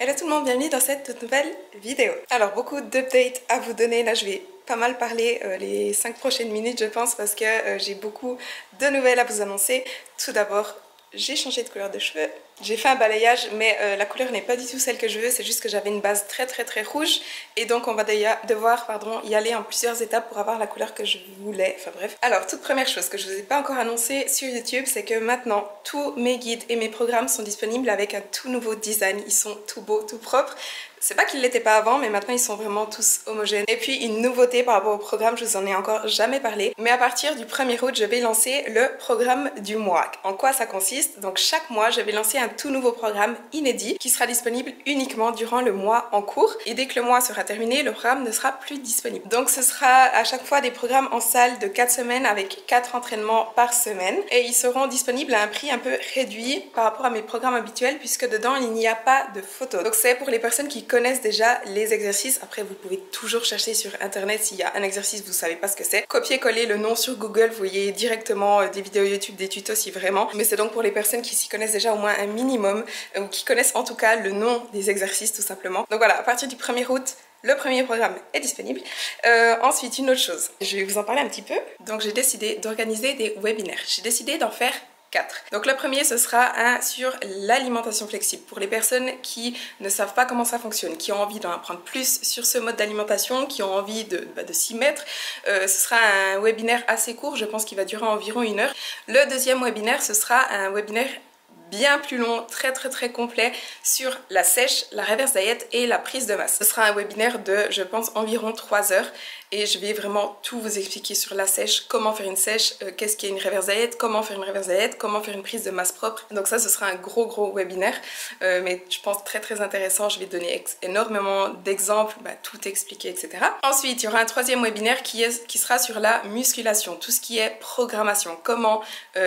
Hello tout le monde, bienvenue dans cette toute nouvelle vidéo. Alors beaucoup d'updates à vous donner, là je vais pas mal parler les 5 prochaines minutes je pense parce que j'ai beaucoup de nouvelles à vous annoncer. Tout d'abord, j'ai changé de couleur de cheveux, j'ai fait un balayage mais la couleur n'est pas du tout celle que je veux, c'est juste que j'avais une base très rouge et donc on va devoir y aller en plusieurs étapes pour avoir la couleur que je voulais, enfin bref. Alors toute première chose que je vous ai pas encore annoncé sur YouTube, c'est que maintenant tous mes guides et mes programmes sont disponibles avec un tout nouveau design, ils sont tout beaux, tout propres. C'est pas qu'ils l'étaient pas avant, mais maintenant ils sont vraiment tous homogènes. Et puis une nouveauté par rapport au programme, je vous en ai encore jamais parlé, mais à partir du 1er août, je vais lancer le programme du mois. En quoi ça consiste? Donc chaque mois, je vais lancer un tout nouveau programme inédit qui sera disponible uniquement durant le mois en cours. Et dès que le mois sera terminé, le programme ne sera plus disponible. Donc ce sera à chaque fois des programmes en salle de 4 semaines avec 4 entraînements par semaine. Et ils seront disponibles à un prix un peu réduit par rapport à mes programmes habituels puisque dedans il n'y a pas de photos. Donc c'est pour les personnes qui connaissent déjà les exercices. Après vous pouvez toujours chercher sur internet s'il y a un exercice vous savez pas ce que c'est. Copier-coller le nom sur Google, vous voyez directement des vidéos YouTube, des tutos si vraiment. Mais c'est donc pour les personnes qui s'y connaissent déjà au moins un minimum ou qui connaissent en tout cas le nom des exercices tout simplement. Donc voilà, à partir du 1er août, le premier programme est disponible. Ensuite, une autre chose, je vais vous en parler un petit peu. Donc j'ai décidé d'organiser des webinaires. J'ai décidé d'en faire 4. Donc le premier ce sera un sur l'alimentation flexible pour les personnes qui ne savent pas comment ça fonctionne, qui ont envie d'en apprendre plus sur ce mode d'alimentation, qui ont envie de s'y mettre. Ce sera un webinaire assez court, je pense qu'il va durer environ 1 heure. Le deuxième webinaire ce sera un webinaire bien plus long, très complet sur la sèche, la reverse diet et la prise de masse. Ce sera un webinaire de, je pense, environ 3 heures et je vais vraiment tout vous expliquer sur la sèche, comment faire une sèche, qu'est-ce qu'est une reverse diet, comment faire une reverse diet, comment faire une prise de masse propre. Donc ça, ce sera un gros webinaire, mais je pense très intéressant. Je vais donner énormément d'exemples, tout expliquer, etc. Ensuite, il y aura un troisième webinaire qui sera sur la musculation, tout ce qui est programmation, comment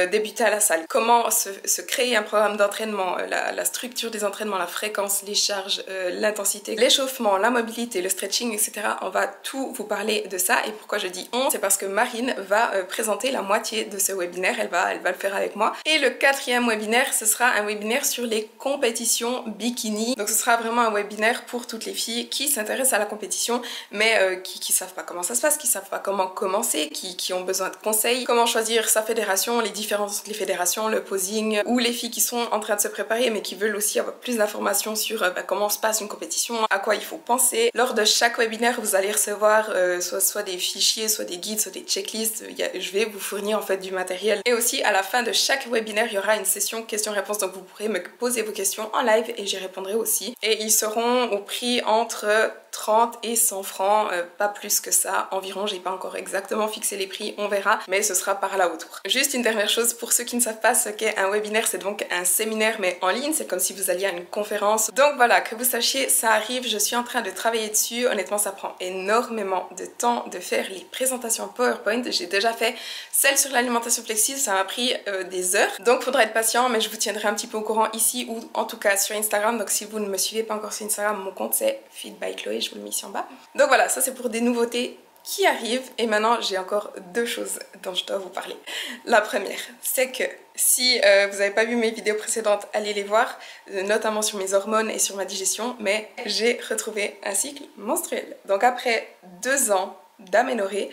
débuter à la salle, comment se créer un programme d'entraînement, la structure des entraînements, la fréquence, les charges, l'intensité, l'échauffement, la mobilité, le stretching, etc. On va tout vous parler de ça. Et pourquoi je dis on? C'est parce que Marine va présenter la moitié de ce webinaire, elle va le faire avec moi. Et le quatrième webinaire, ce sera un webinaire sur les compétitions bikini. Donc ce sera vraiment un webinaire pour toutes les filles qui s'intéressent à la compétition, mais qui savent pas comment ça se passe, qui savent pas comment commencer, qui ont besoin de conseils, comment choisir sa fédération, les différences entre les fédérations, le posing, ou les filles qui sont en train de se préparer mais qui veulent aussi avoir plus d'informations sur comment se passe une compétition, à quoi il faut penser. Lors de chaque webinaire, vous allez recevoir soit des fichiers, soit des guides, soit des checklists. Je vais vous fournir en fait du matériel. Et aussi à la fin de chaque webinaire, il y aura une session questions-réponses, donc vous pourrez me poser vos questions en live et j'y répondrai aussi. Et ils seront au prix entre 30 et 100 francs, pas plus que ça environ. J'ai pas encore exactement fixé les prix, on verra, mais ce sera par là autour. Juste une dernière chose pour ceux qui ne savent pas ce qu'est un webinaire, c'est donc un séminaire mais en ligne, c'est comme si vous alliez à une conférence. Donc voilà, que vous sachiez, ça arrive, je suis en train de travailler dessus. Honnêtement, ça prend énormément de temps de faire les présentations PowerPoint. J'ai déjà fait celle sur l'alimentation flexible, ça m'a pris des heures. Donc faudra être patient, mais je vous tiendrai un petit peu au courant ici ou en tout cas sur Instagram. Donc si vous ne me suivez pas encore sur Instagram, mon compte c'est Fit by Chloé, je vous le mets ici en bas. Donc voilà, ça c'est pour des nouveautés qui arrivent. Et maintenant j'ai encore 2 choses dont je dois vous parler. La première, c'est que si vous n'avez pas vu mes vidéos précédentes, allez les voir, notamment sur mes hormones et sur ma digestion, mais j'ai retrouvé un cycle menstruel. Donc après 2 ans d'aménorrhée,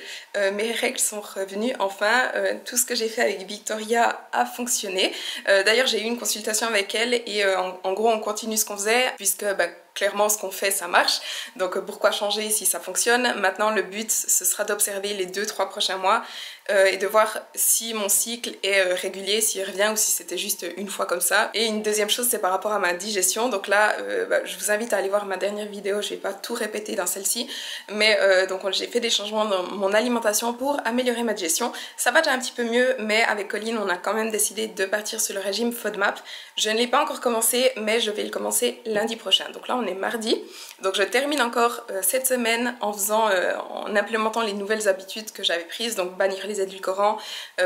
mes règles sont revenues enfin. Tout ce que j'ai fait avec Victoria a fonctionné. D'ailleurs j'ai eu une consultation avec elle et en gros on continue ce qu'on faisait puisque clairement ce qu'on fait ça marche, donc pourquoi changer si ça fonctionne. Maintenant le but ce sera d'observer les 2-3 prochains mois et de voir si mon cycle est régulier, s'il revient ou si c'était juste une fois comme ça. Et une deuxième chose c'est par rapport à ma digestion. Donc là je vous invite à aller voir ma dernière vidéo, je vais pas tout répéter dans celle-ci, mais donc j'ai fait des changements dans mon alimentation pour améliorer ma digestion. Ça va déjà un petit peu mieux, mais avec Colline on a quand même décidé de partir sur le régime FODMAP. Je ne l'ai pas encore commencé, mais je vais le commencer lundi prochain. Donc là on est mardi, donc je termine encore cette semaine en implémentant les nouvelles habitudes que j'avais prises, donc bannir les édulcorants,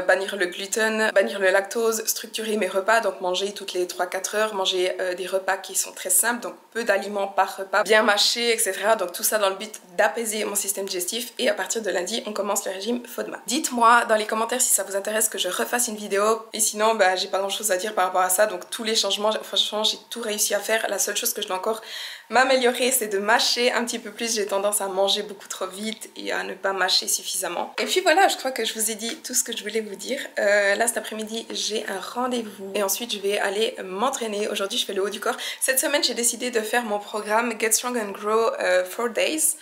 bannir le gluten, bannir le lactose, structurer mes repas, donc manger toutes les 3-4 heures, manger des repas qui sont très simples, donc peu d'aliments par repas, bien mâchés, etc. Donc tout ça dans le but d'apaiser mon système digestif. Et à partir de lundi on commence le régime FODMAP. Dites-moi dans les commentaires si ça vous intéresse que je refasse une vidéo, et sinon j'ai pas grand chose à dire par rapport à ça. Donc tous les changements, franchement j'ai tout réussi à faire. La seule chose que je dois encore m'améliorer, c'est de mâcher un petit peu plus. J'ai tendance à manger beaucoup trop vite et à ne pas mâcher suffisamment. Et puis voilà, je crois que je vous ai dit tout ce que je voulais vous dire. Là cet après-midi j'ai un rendez-vous et ensuite je vais aller m'entraîner. Aujourd'hui je fais le haut du corps. Cette semaine j'ai décidé de faire mon programme Get Strong and Grow 4 Days.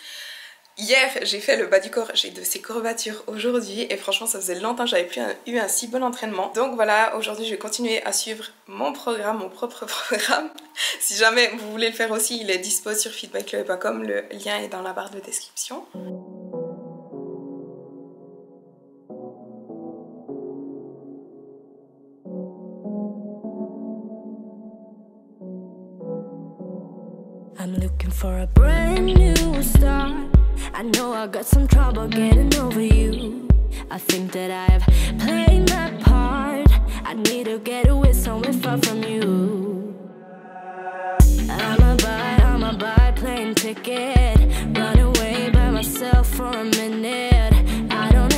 Hier j'ai fait le bas du corps, j'ai de ces courbatures aujourd'hui et franchement ça faisait longtemps que j'avais plus eu un si bon entraînement. Donc voilà, aujourd'hui je vais continuer à suivre mon programme, mon propre programme. Si jamais vous voulez le faire aussi, il est dispo sur fitbyclub.com, le lien est dans la barre de description. I'm looking for a brand new start. I know I got some trouble getting over you. I think that I've played my part. I need to get away somewhere far from you. I'm a buy plane ticket. Run away by myself for a minute. I don't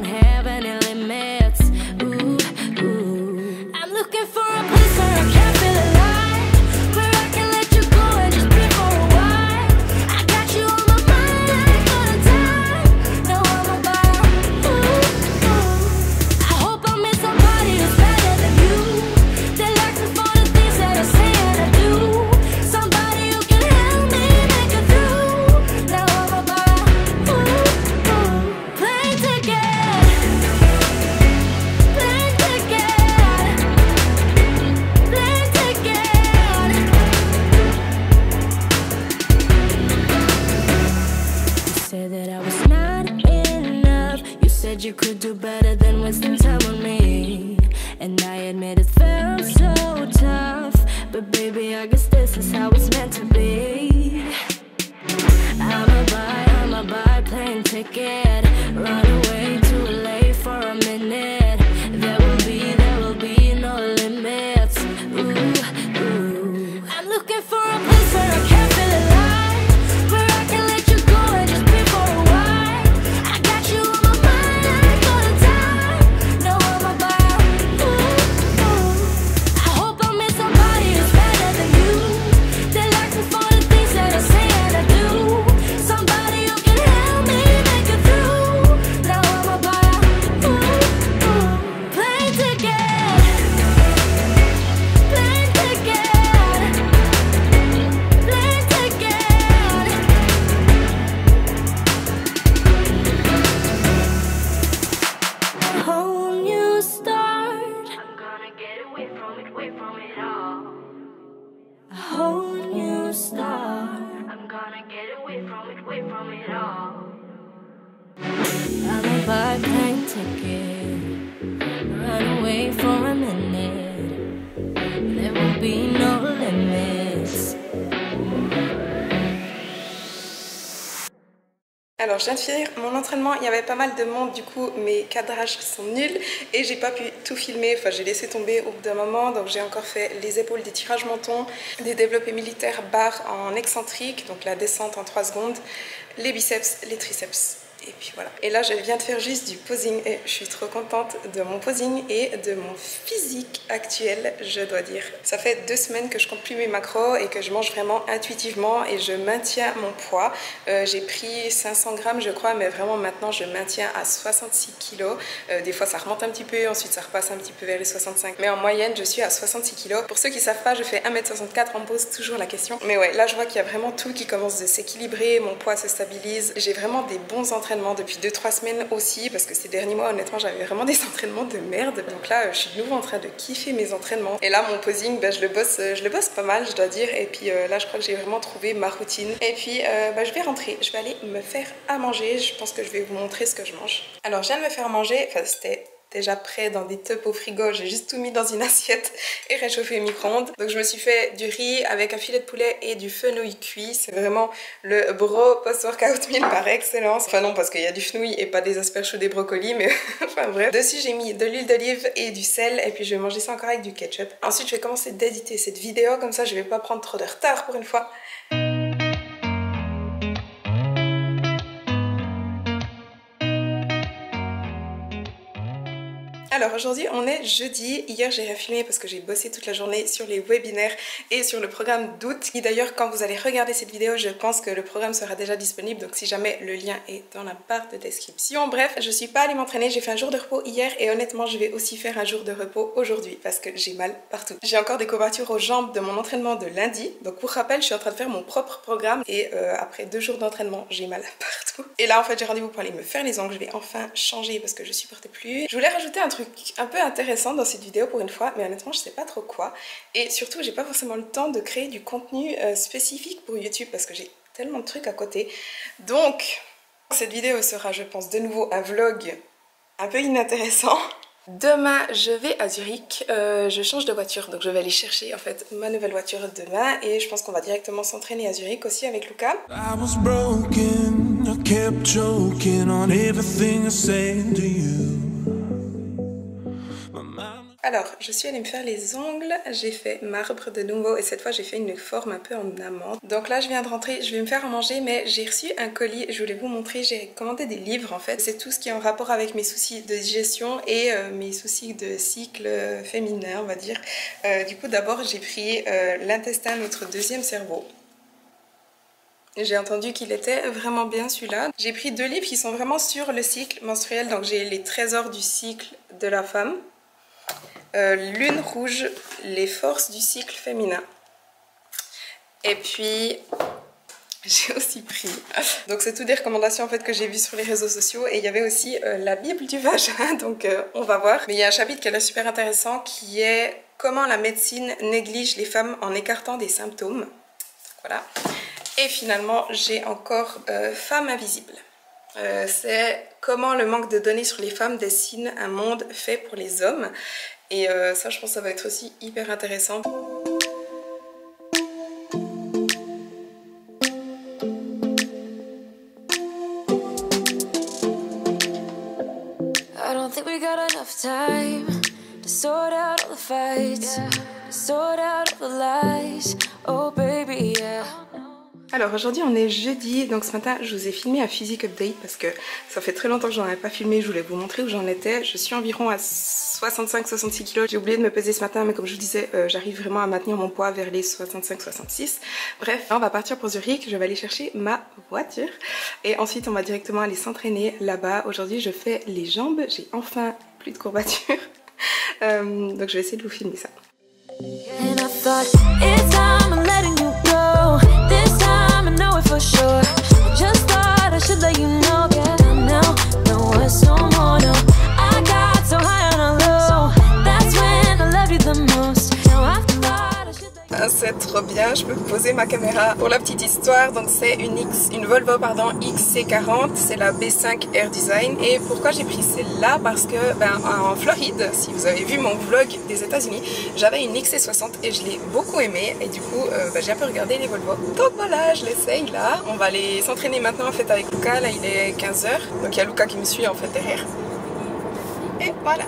have any limits. Ooh, ooh. I'm looking for a place where I can feel alive, where I can let you go and just be for a while. I got you on my mind, I ain't gonna die. No, I'm about, ooh, ooh. I hope I meet somebody who's better than you, that likes me for the things that I say and I do. Somebody who can help me make it through. Now I'm about, ooh, ooh. Plane ticket, plane ticket, plane ticket. You said that I was not enough. You said you could do better than wasting time on me. And I admit it felt so tough. But baby, I guess this is how it's meant to be. I'm a buy plane ticket. Run away to LA for a minute. There will be no limits. Ooh, ooh. I'm looking for a place where I can feel alive, where I can let you go and just be for a while. I got you on my mind, I ain't gonna die. No, I'm about, ooh, ooh. I hope I meet somebody who's better than you, that likes me for the things that I say and I do. Somebody who can help me make it through. Now I'm about, ooh, ooh. Plane ticket, plane ticket, plane ticket. A whole new start. I'm gonna get away from it all. A whole new start. I'm gonna get away from it all. I'm a buy plane ticket. Run away for a minute. There will be no limits. Alors je viens de finir mon entraînement, il y avait pas mal de monde, du coup mes cadrages sont nuls et j'ai pas pu tout filmer, enfin j'ai laissé tomber au bout d'un moment. Donc j'ai encore fait les épaules, des tirages mentons, des développés militaires barres en excentrique, donc la descente en 3 secondes, les biceps, les triceps. Et puis voilà. Et là je viens de faire juste du posing et je suis trop contente de mon posing et de mon physique actuel, je dois dire. Ça fait 2 semaines que je compte plus mes macros et que je mange vraiment intuitivement et je maintiens mon poids. J'ai pris 500 grammes je crois, mais vraiment maintenant je maintiens à 66 kilos. Des fois ça remonte un petit peu, ensuite ça repasse un petit peu vers les 65. Mais en moyenne je suis à 66 kilos. Pour ceux qui savent pas, je fais 1m64, on me pose toujours la question. Mais ouais, là je vois qu'il y a vraiment tout qui commence de s'équilibrer, mon poids se stabilise. J'ai vraiment des bons entraînements depuis 2-3 semaines aussi, parce que ces derniers mois honnêtement j'avais vraiment des entraînements de merde. Donc là je suis de nouveau en train de kiffer mes entraînements. Et là mon posing, je le bosse pas mal je dois dire. Et puis là je crois que j'ai vraiment trouvé ma routine. Et puis je vais rentrer, je vais aller me faire à manger. Je pense que je vais vous montrer ce que je mange. Alors je viens de me faire manger, enfin c'était déjà prêt dans des tubs au frigo, j'ai juste tout mis dans une assiette et réchauffé au micro-ondes. Donc je me suis fait du riz avec un filet de poulet et du fenouil cuit. C'est vraiment le bro post-workout meal par excellence. Enfin non, parce qu'il y a du fenouil et pas des asperges ou des brocolis, mais enfin bref. Dessus j'ai mis de l'huile d'olive et du sel et puis je vais manger ça encore avec du ketchup. Ensuite je vais commencer d'éditer cette vidéo, comme ça je vais pas prendre trop de retard pour une fois. Alors aujourd'hui on est jeudi, hier j'ai refilmé parce que j'ai bossé toute la journée sur les webinaires et sur le programme d'août. Et d'ailleurs quand vous allez regarder cette vidéo je pense que le programme sera déjà disponible, donc si jamais le lien est dans la barre de description. Bref, je suis pas allée m'entraîner, j'ai fait un jour de repos hier et honnêtement je vais aussi faire un jour de repos aujourd'hui parce que j'ai mal partout. J'ai encore des courbatures aux jambes de mon entraînement de lundi, donc pour rappel je suis en train de faire mon propre programme et après 2 jours d'entraînement j'ai mal partout. Et là en fait j'ai rendez-vous pour aller me faire les ongles, je vais enfin changer parce que je supportais plus. Je voulais rajouter un truc un peu intéressant dans cette vidéo pour une fois, mais honnêtement je sais pas trop quoi, et surtout j'ai pas forcément le temps de créer du contenu spécifique pour YouTube parce que j'ai tellement de trucs à côté. Donc cette vidéo sera je pense de nouveau un vlog un peu inintéressant. Demain je vais à Zurich, je change de voiture, donc je vais aller chercher en fait ma nouvelle voiture demain et je pense qu'on va directement s'entraîner à Zurich aussi avec Luca. Alors, je suis allée me faire les ongles, j'ai fait marbre de nouveau et cette fois j'ai fait une forme un peu en amande. Donc là je viens de rentrer, je vais me faire à manger mais j'ai reçu un colis, je voulais vous montrer, j'ai commandé des livres en fait. C'est tout ce qui est en rapport avec mes soucis de digestion et mes soucis de cycle féminin on va dire. Du coup d'abord j'ai pris l'intestin, notre deuxième cerveau. J'ai entendu qu'il était vraiment bien celui-là. J'ai pris 2 livres qui sont vraiment sur le cycle menstruel, donc j'ai les trésors du cycle de la femme. Lune rouge, les forces du cycle féminin. Et puis j'ai aussi pris, donc c'est toutes des recommandations en fait que j'ai vues sur les réseaux sociaux, et il y avait aussi la Bible du vagin, donc on va voir. Mais il y a un chapitre qui est là super intéressant qui est comment la médecine néglige les femmes en écartant des symptômes. Donc, voilà. Et finalement j'ai encore Femmes invisibles. C'est comment le manque de données sur les femmes dessine un monde fait pour les hommes. Et ça je pense que ça va être aussi hyper intéressant. I don't think we got enough time to sort out all the fights, to sort out all the lies. Oh baby, yeah. Alors aujourd'hui on est jeudi, donc ce matin je vous ai filmé un physique update parce que ça fait très longtemps que j'en avais pas filmé, je voulais vous montrer où j'en étais. Je suis environ à 65-66 kg, j'ai oublié de me peser ce matin mais comme je vous disais j'arrive vraiment à maintenir mon poids vers les 65-66. Bref, là on va partir pour Zurich, je vais aller chercher ma voiture et ensuite on va directement aller s'entraîner là-bas. Aujourd'hui je fais les jambes, j'ai enfin plus de courbatures, donc je vais essayer de vous filmer ça. For sure, I just thought I should let you know. Yeah, now, no, it's no more. No, I got so high on a low. That's when I love you the most. Now I thought I should. C'est trop bien, je peux poser ma caméra. Pour la petite histoire, donc c'est une Volvo pardon XC40, c'est la B5 Air Design. Et pourquoi j'ai pris celle-là? Parce que en Floride, si vous avez vu mon vlog des États-Unis, j'avais une XC60 et je l'ai beaucoup aimée. Et du coup, j'ai un peu regardé les Volvo. Donc voilà, je l'essaye là. On va aller s'entraîner maintenant en fait avec Luca. Là, il est 15 h. Donc il y a Luca qui me suit en fait derrière. Et voilà.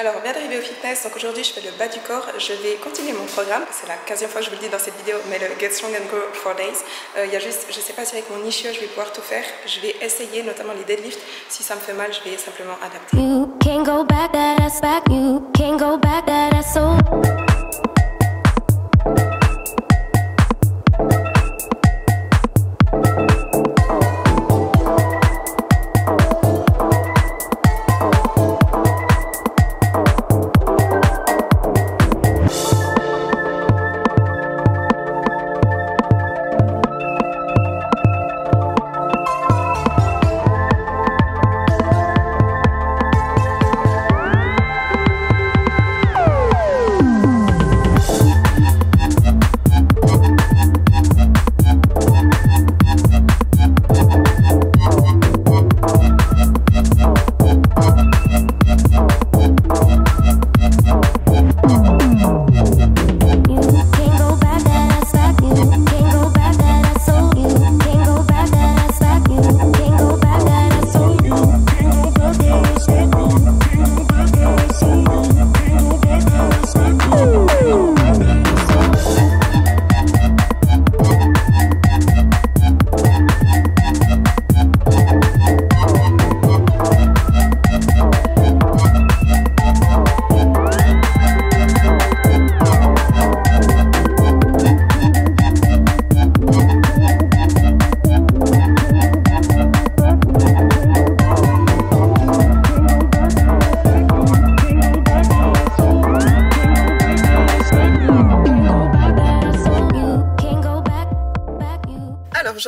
Alors on vient d'arriver au fitness, donc aujourd'hui je fais le bas du corps, je vais continuer mon programme, c'est la 15e fois que je vous le dis dans cette vidéo, mais le Get Strong and Grow 4 Days, il y a juste, je sais pas si avec mon ischio je vais pouvoir tout faire, je vais essayer notamment les deadlifts, si ça me fait mal je vais simplement adapter. You can't go back, that ass back. You can't go back, that ass so...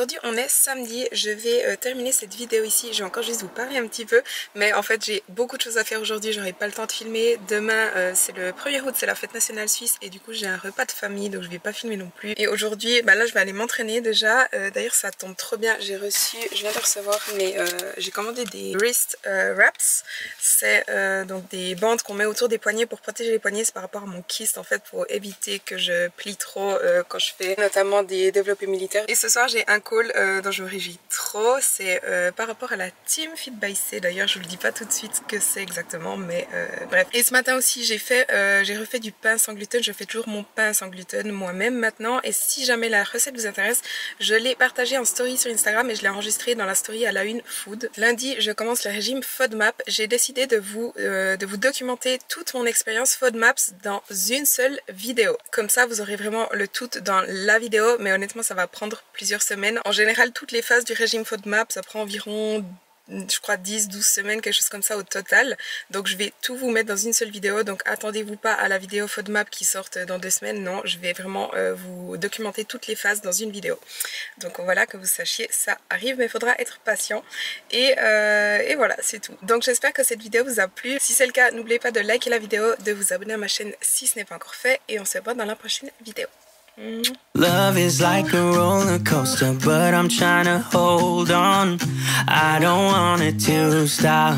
aujourd'hui on est samedi, je vais terminer cette vidéo ici, je vais encore juste vous parler un petit peu, mais en fait j'ai beaucoup de choses à faire aujourd'hui, j'aurai pas le temps de filmer. Demain c'est le 1er août, c'est la fête nationale suisse et du coup j'ai un repas de famille donc je vais pas filmer non plus. Et aujourd'hui là je vais aller m'entraîner déjà, d'ailleurs ça tombe trop bien, je viens de recevoir mais j'ai commandé des wrist wraps, c'est donc des bandes qu'on met autour des poignets pour protéger les poignets, c'est par rapport à mon kyste en fait, pour éviter que je plie trop quand je fais notamment des développés militaires. Et ce soir j'ai un call dont je me réjouis trop, c'est par rapport à la team Fit by C. D'ailleurs je vous le dis pas tout de suite ce que c'est exactement, mais bref. Et ce matin aussi j'ai refait du pain sans gluten, je fais toujours mon pain sans gluten moi-même maintenant, et si jamais la recette vous intéresse, je l'ai partagée en story sur Instagram et je l'ai enregistrée dans la story à la une food. Lundi je commence le régime FODMAP, j'ai décidé de vous documenter toute mon expérience FODMAPs dans une seule vidéo. Comme ça vous aurez vraiment le tout dans la vidéo, mais honnêtement ça va prendre plusieurs semaines. En général toutes les phases du régime FODMAP ça prend environ je crois 10-12 semaines, quelque chose comme ça au total. Donc je vais tout vous mettre dans une seule vidéo, donc attendez-vous pas à la vidéo FODMAP qui sorte dans 2 semaines, non, je vais vraiment vous documenter toutes les phases dans une vidéo. Donc voilà, que vous sachiez, ça arrive, mais il faudra être patient. Et voilà, c'est tout. Donc j'espère que cette vidéo vous a plu. Si c'est le cas, n'oubliez pas de liker la vidéo, de vous abonner à ma chaîne si ce n'est pas encore fait, et on se voit dans la prochaine vidéo. Love is like a roller coaster, but I'm trying to hold on. I don't want it to stop.